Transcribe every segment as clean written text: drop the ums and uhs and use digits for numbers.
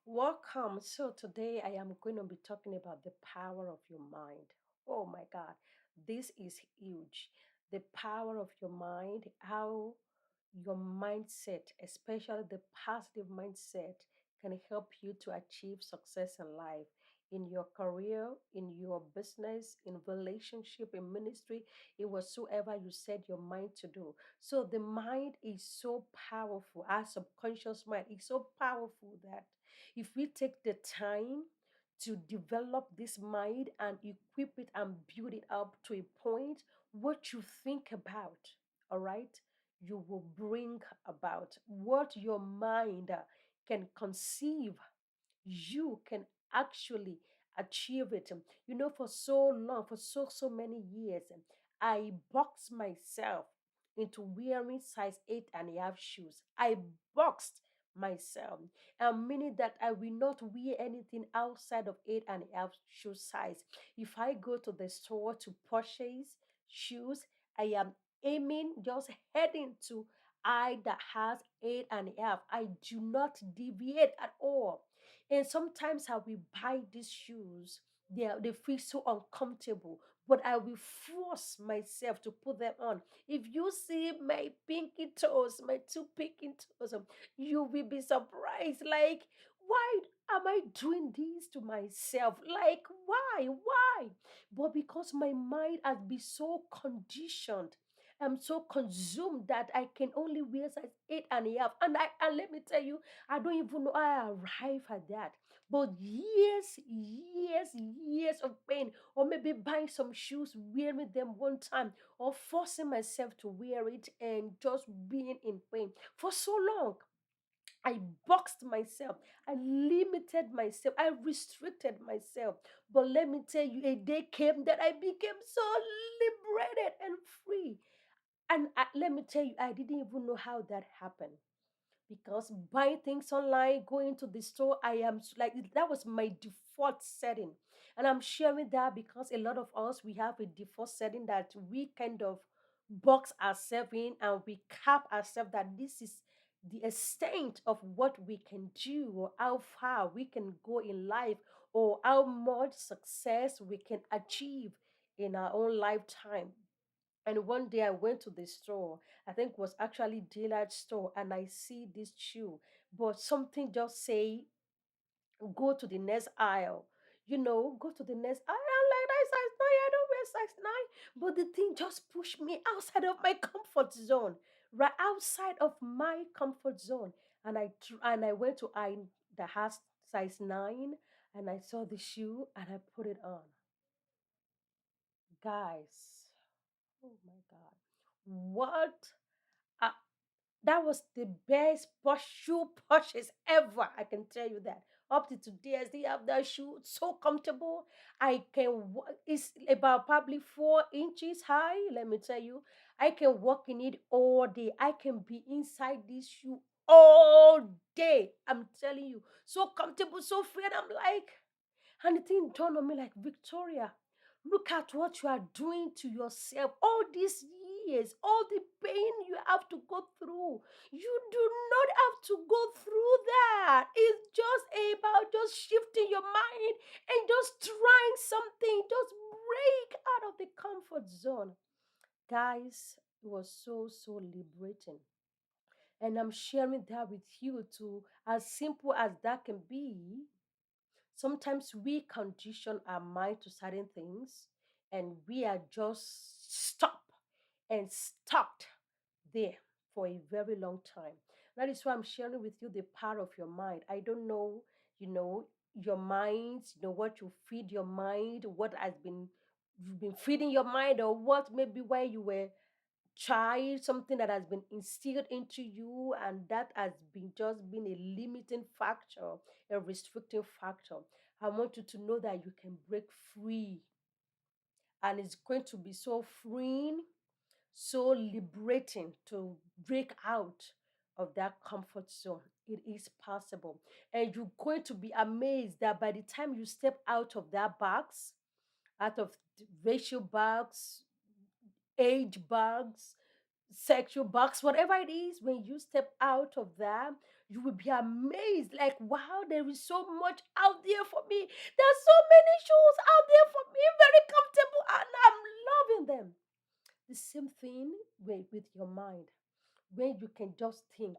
Welcome. So, today I am going to be talking about the power of your mind. Oh my God, this is huge. The power of your mind, how your mindset, especially the positive mindset, can help you to achieve success in life, in your career, in your business, in relationship, in ministry, in whatsoever you set your mind to do. So, the mind is so powerful. Our subconscious mind is so powerful that if we take the time to develop this mind and equip it and build it up to a point, what you think about, all right, you will bring about what your mind can conceive, you can actually achieve it. For so long, for so many years, I boxed myself into wearing size 8.5 shoes. I boxed myself, meaning that I will not wear anything outside of 8.5 shoe size. If I go to the store to purchase shoes, I am aiming, just heading to I that has 8.5. I do not deviate at all. And sometimes I will buy these shoes. They feel so uncomfortable, but I will force myself to put them on. If you see my pinky toes, my two pinky toes, you will be surprised. Like, why am I doing this to myself? Like, why? Why? But because my mind has been so conditioned, I'm so consumed that I can only wear size 8.5. And let me tell you, I don't even know how I arrive at that. But years of pain, or maybe buying some shoes, wearing them one time, or forcing myself to wear it and just being in pain for so long. I boxed myself. I limited myself. I restricted myself. But let me tell you, a day came that I became so liberated and free. And let me tell you, I didn't even know how that happened because buying things online, going to the store, like that was my default setting. And I'm sharing that because a lot of us, we have a default setting that we kind of box ourselves in, and we cap ourselves that this is the extent of what we can do, or how far we can go in life, or how much success we can achieve in our own lifetime. And one day I went to the store, I think it was actually Daylight store, and I see this shoe, but something just say go to the next aisle. Go to the next aisle. I'm like, that is size 9. I don't wear size 9. But the thing just pushed me outside of my comfort zone. Right outside of my comfort zone. And I went to aisle that has size 9, and I saw the shoe and I put it on. Guys, oh my God. What a That was the best shoe purchase ever. I can tell you that. Up to today, I still have that shoe. It's so comfortable. It's about probably 4 inches high. Let me tell you, I can walk in it all day. I can be inside this shoe all day. I'm telling you, so comfortable, so free. And I'm like, and the thing dawned on me like, Victoria, look at what you are doing to yourself all these years, all the pain you have to go through. You do not have to go through that. It's just about just shifting your mind and just trying something. Just break out of the comfort zone. Guys, it was so liberating. And I'm sharing that with you too, as simple as that can be. Sometimes we condition our mind to certain things, and we are just stuck there for a very long time. That is why I'm sharing with you the power of your mind. I don't know, your mind, what you feed your mind, what has been you've been feeding your mind, or what maybe where you were child, something that has been instilled into you, and that has been just been a limiting factor, a restricting factor. I want you to know that you can break free, and it's going to be so freeing, so liberating to break out of that comfort zone. It is possible, and you're going to be amazed that by the time you step out of that box, out of the racial box, age box, sexual box, whatever it is, when you step out of that, You will be amazed, like, wow, there is so much out there for me. There's so many shoes out there for me, very comfortable, and I'm loving them. The same thing with your mind. When you can just think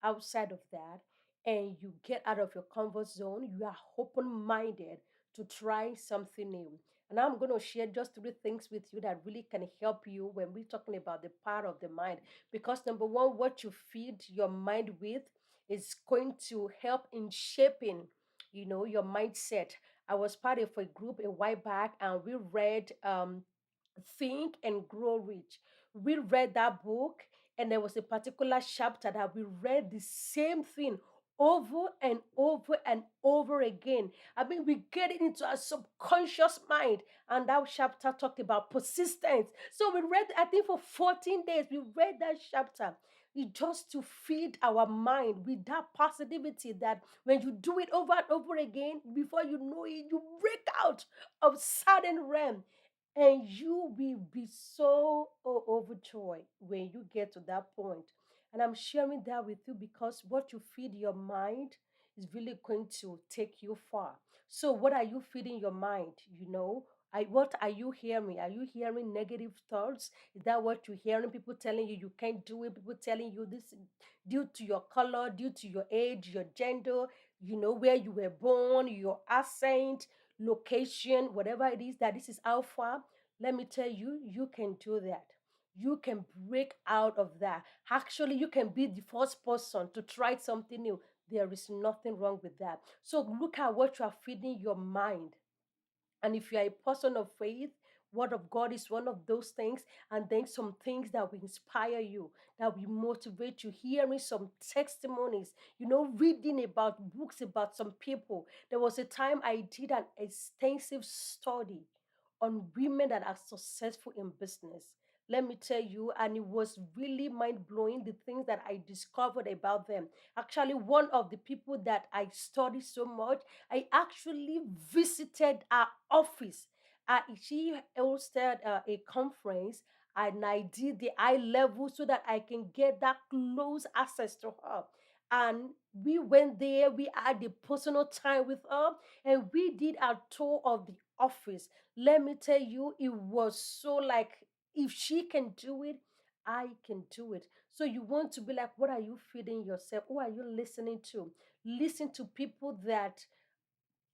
outside of that and you get out of your comfort zone, you are open minded to try something new. And I'm going to share just three things with you that really can help you when we're talking about the power of the mind. Because number one, what you feed your mind with is going to help in shaping, your mindset. I was part of a group a while back, and we read Think and Grow Rich. We read that book, and there was a particular chapter that we read the same thing over and over and over again. I mean, we get it into our subconscious mind, and that chapter talked about persistence. So we read, I think, for 14 days, we read that chapter. It just to feed our mind with that positivity that when you do it over and over again, before you know it, you break out of certain realm, and you will be so overjoyed when you get to that point. And I'm sharing that with you because what you feed your mind is really going to take you far. So, what are you feeding your mind? What are you hearing? Are you hearing negative thoughts? Is that what you're hearing? People telling you can't do it. People telling you this due to your color, due to your age, your gender, where you were born, your accent, location, whatever it is, that this is how far. Let me tell you, you can do that. You can break out of that. Actually, you can be the first person to try something new. There is nothing wrong with that. So look at what you are feeding your mind. And if you are a person of faith, Word of God is one of those things. And then some things that will inspire you, that will motivate you. Hearing some testimonies, reading about books about some people. There was a time I did an extensive study on women that are successful in business. Let me tell you, and it was really mind blowing the things that I discovered about them. Actually, one of the people that I studied so much, I actually visited her office. She hosted a conference, and I did the eye level so that I can get that close access to her. And we went there, we had the personal time with her, and we did a tour of the office. Let me tell you, it was so like, if she can do it, I can do it. So you want to be like, what are you feeding yourself? Who are you listening to? Listen to people that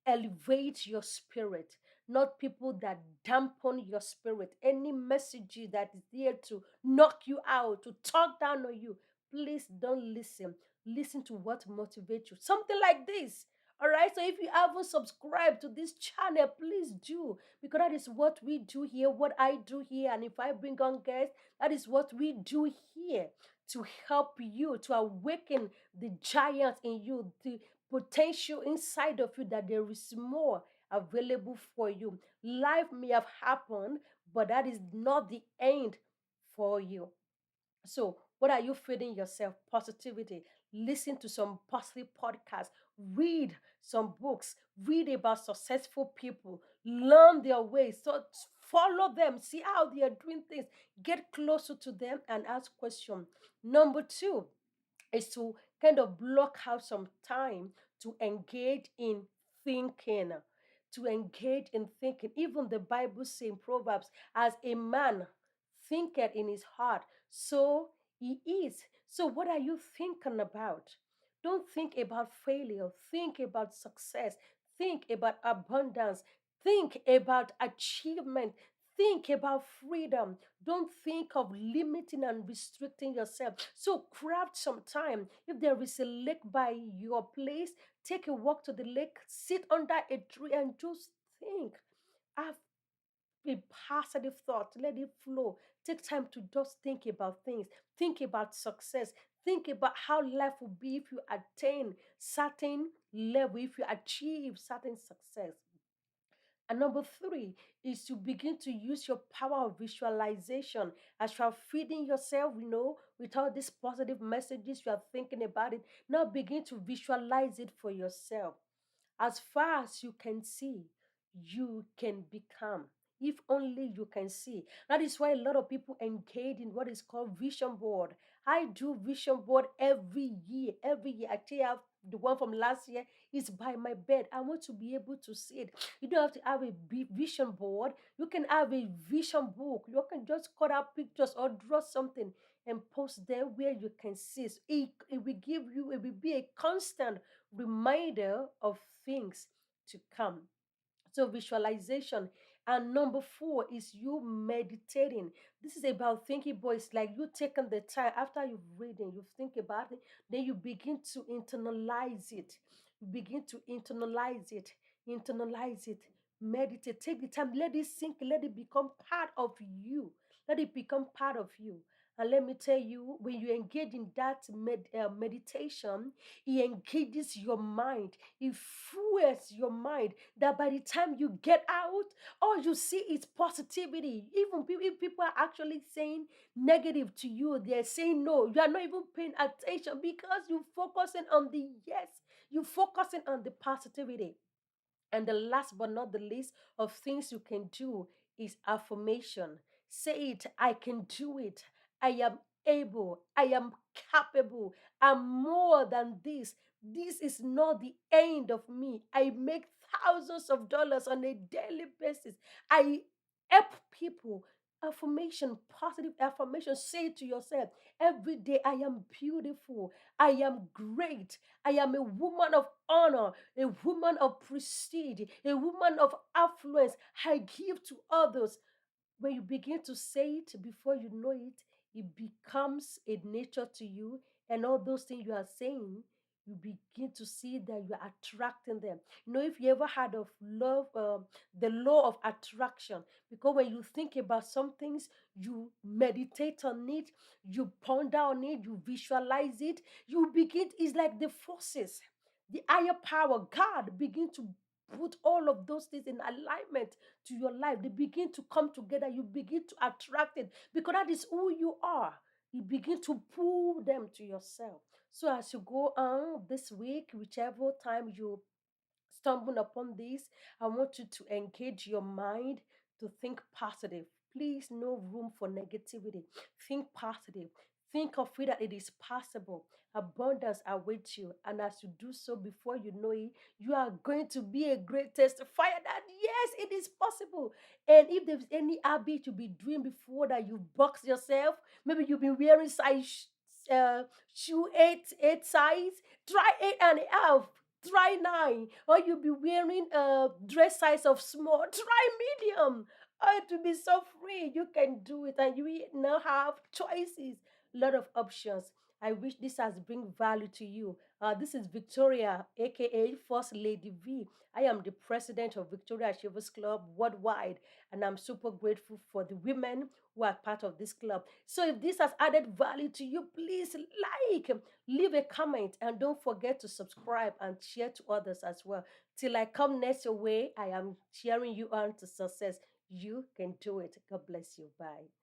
elevate your spirit, not people that dampen your spirit. Any message that is there to knock you out, to talk down on you, please don't listen. Listen to what motivates you. Something like this. All right. So if you haven't subscribed to this channel, please do, because that is what we do here, what I do here. And if I bring on guests, that is what we do here to help you, to awaken the giant in you, the potential inside of you, that there is more available for you. Life may have happened, but that is not the end for you. So, what are you feeding yourself? Positivity. Listen to some positive podcasts. Read some books. Read about successful people. Learn their ways. So, follow them. See how they are doing things. Get closer to them and ask questions. Number two is to kind of block out some time to engage in thinking. To engage in thinking. Even the Bible says in Proverbs, as a man thinketh in his heart, so he is. So, what are you thinking about? Don't think about failure, think about success, think about abundance, think about achievement, think about freedom. Don't think of limiting and restricting yourself. So, craft some time. If there is a lake by your place, take a walk to the lake, sit under a tree, and just think. Have a positive thought, let it flow. Take time to just think about things, think about success, think about how life will be if you attain certain level, if you achieve certain success. And number three is to begin to use your power of visualization as you are feeding yourself, with all these positive messages, you are thinking about it. Now begin to visualize it for yourself. As far as you can see, you can become. If only you can see. That is why a lot of people engage in what is called vision board. I do vision board every year. Every year, I tell you, the one from last year is by my bed. I want to be able to see it. You don't have to have a vision board. You can have a vision book. You can just cut out pictures or draw something and post there where you can see. So it will give you, it will be a constant reminder of things to come. So visualization. And number four is you meditating. This is about thinking, but it's like you taking the time after you've reading, you think about it, then you begin to internalize it. You begin to internalize it, meditate, take the time, let it sink, let it become part of you. Let it become part of you. And let me tell you, when you engage in that meditation, it engages your mind, it fuels your mind, that by the time you get out, all you see is positivity. Even if people are actually saying negative to you, they're saying no, you are not even paying attention because you're focusing on the yes, you're focusing on the positivity. And the last but not the least of things you can do is affirmation. Say it, I can do it. I am able. I am capable. I'm more than this. This is not the end of me. I make thousands of dollars on a daily basis. I help people. Affirmation, positive affirmation. Say it to yourself every day, I am beautiful. I am great. I am a woman of honor, a woman of prestige, a woman of affluence. I give to others. When you begin to say it, before you know it, it becomes a nature to you. And all those things you are saying, you begin to see that you are attracting them. You know, if you ever heard of love, the law of attraction, because when you think about some things, you meditate on it, you ponder on it, you visualize it, you begin, it's like the forces, the higher power, God begin to put all of those things in alignment to your life. They begin to come together. You begin to attract it because that is who you are. You begin to pull them to yourself. So as you go on this week, whichever time you stumble upon this, I want you to engage your mind to think positive. Please, no room for negativity. Think positive. Think of it that it is possible. Abundance awaits you. And as you do so, before you know it, you are going to be a great testifier that yes, it is possible. And if there's any habit you be doing before that you box yourself, maybe you've been wearing size shoe eight size, try 8.5, try 9, or you'll be wearing a dress size of small, try medium. Oh, it will be so free. You can do it, and you now have choices, lot of options. I wish this has bring value to you. This is Victoria, aka First Lady V. I am the president of Victoria Achievers Club worldwide, and I'm super grateful for the women who are part of this club. So, if this has added value to you, please like, leave a comment, and don't forget to subscribe and share to others as well. Till I come next your way, I am cheering you on to success. You can do it. God bless you. Bye.